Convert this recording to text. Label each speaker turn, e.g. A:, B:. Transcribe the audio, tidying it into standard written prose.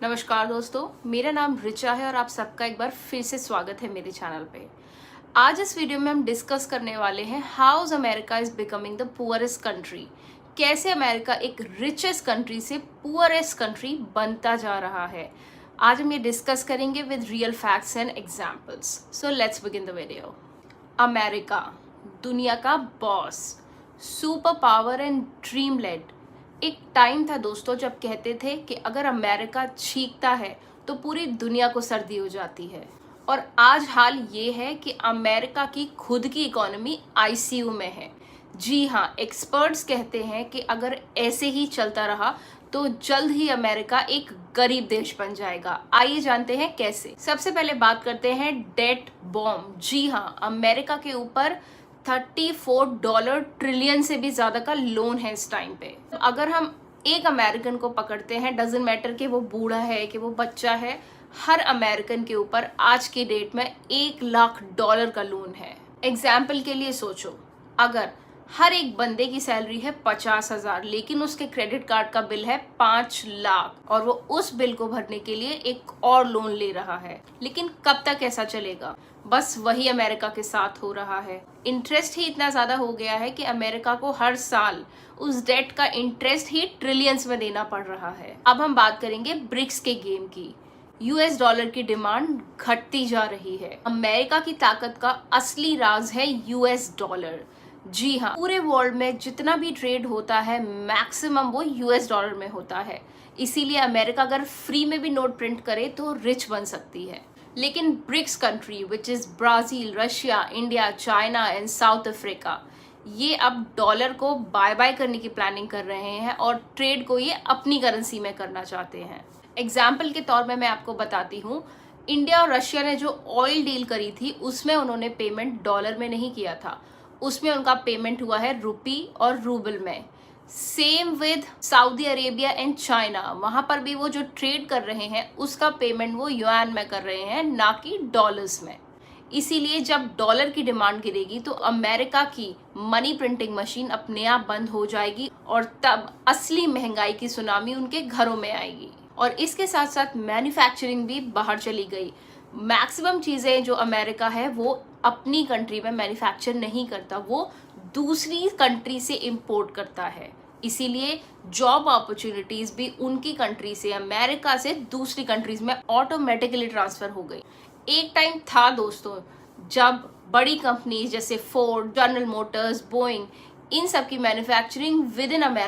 A: नमस्कार दोस्तों, मेरा नाम रिचा है और आप सबका एक बार फिर से स्वागत है मेरे चैनल पे। आज इस वीडियो में हम डिस्कस करने वाले हैं how America is becoming the poorest country. कैसे अमेरिका एक रिचेस्ट कंट्री से पुअरेस्ट कंट्री बनता जा रहा है। आज हम ये डिस्कस करेंगे with real facts and examples. So let's begin the video. America दुनिया का boss, super power and dreamland. एक टाइम था दोस्तों जब कहते थे कि अगर अमेरिका चीखता है तो पूरी दुनिया को सर्दी हो जाती है। और आज हाल ये है कि अमेरिका की खुद की इकोनॉमी आईसीयू में है। जी हाँ, एक्सपर्ट्स कहते हैं कि अगर ऐसे ही चलता रहा तो जल्द ही अमेरिका एक गरीब देश बन जाएगा। आइए जानते हैं कैसे। सबसे पहले बात करते हैं डेट बॉम्ब। जी हाँ, अमेरिका के ऊपर $34 ट्रिलियन से भी ज्यादा का लोन है इस टाइम पे। अगर हम एक अमेरिकन को पकड़ते हैं, डजंट मैटर कि वो बूढ़ा है कि वो बच्चा है, हर अमेरिकन के ऊपर आज की डेट में $1 लाख का लोन है। एग्जाम्पल के लिए सोचो, अगर हर एक बंदे की सैलरी है 50,000 लेकिन उसके क्रेडिट कार्ड का बिल है 5 लाख और वो उस बिल को भरने के लिए एक और लोन ले रहा है। लेकिन कब तक ऐसा चलेगा? बस वही अमेरिका के साथ हो रहा है। इंटरेस्ट ही इतना ज्यादा हो गया है कि अमेरिका को हर साल उस डेट का इंटरेस्ट ही ट्रिलियंस में देना पड़ रहा है। अब हम बात करेंगे ब्रिक्स के गेम की। यूएस डॉलर की डिमांड घटती जा रही है। अमेरिका की ताकत का असली राज है यूएस डॉलर। जी हाँ, पूरे वर्ल्ड में जितना भी ट्रेड होता है मैक्सिमम वो यूएस डॉलर में होता है। इसीलिए अमेरिका अगर फ्री में भी नोट प्रिंट करे तो रिच बन सकती है। लेकिन BRICS country which is Brazil, Russia, India, China and South Africa, ये अब डॉलर को बाय बाय करने की प्लानिंग कर रहे हैं और ट्रेड को ये अपनी करेंसी में करना चाहते हैं। एग्जाम्पल के तौर में मैं आपको बताती हूँ, इंडिया और रशिया ने जो ऑयल डील करी थी उसमें उन्होंने पेमेंट डॉलर में नहीं किया था, उसमें उनका पेमेंट हुआ है रुपी और रूबल में। Same with Saudi Arabia and China, वहां पर भी वो जो ट्रेड कर रहे हैं उसका पेमेंट वो युआन में कर रहे हैं, ना कि डॉलर्स में। इसीलिए जब डॉलर की डिमांड गिरेगी तो अमेरिका की मनी प्रिंटिंग मशीन अपने आप बंद हो जाएगी और तब असली महंगाई की सुनामी उनके घरों में आएगी। और इसके साथ साथ मैन्युफैक्चरिंग भी बाहर चली गई। मैक्सिमम चीजें जो अमेरिका है वो अपनी कंट्री में मैन्युफैक्चर नहीं करता, वो दूसरी कंट्री से इंपोर्ट करता है। इसीलिए जॉब अपॉर्चुनिटीज भी उनकी कंट्री से, अमेरिका से दूसरी कंट्रीज में ऑटोमेटिकली ट्रांसफर हो गई। एक टाइम था दोस्तों जब बड़ी कंपनीज जैसे फोर्ड, जनरल मोटर्स, बोइंग, इन सब की मैन्युफैक्चरिंग विद इन अमेरिका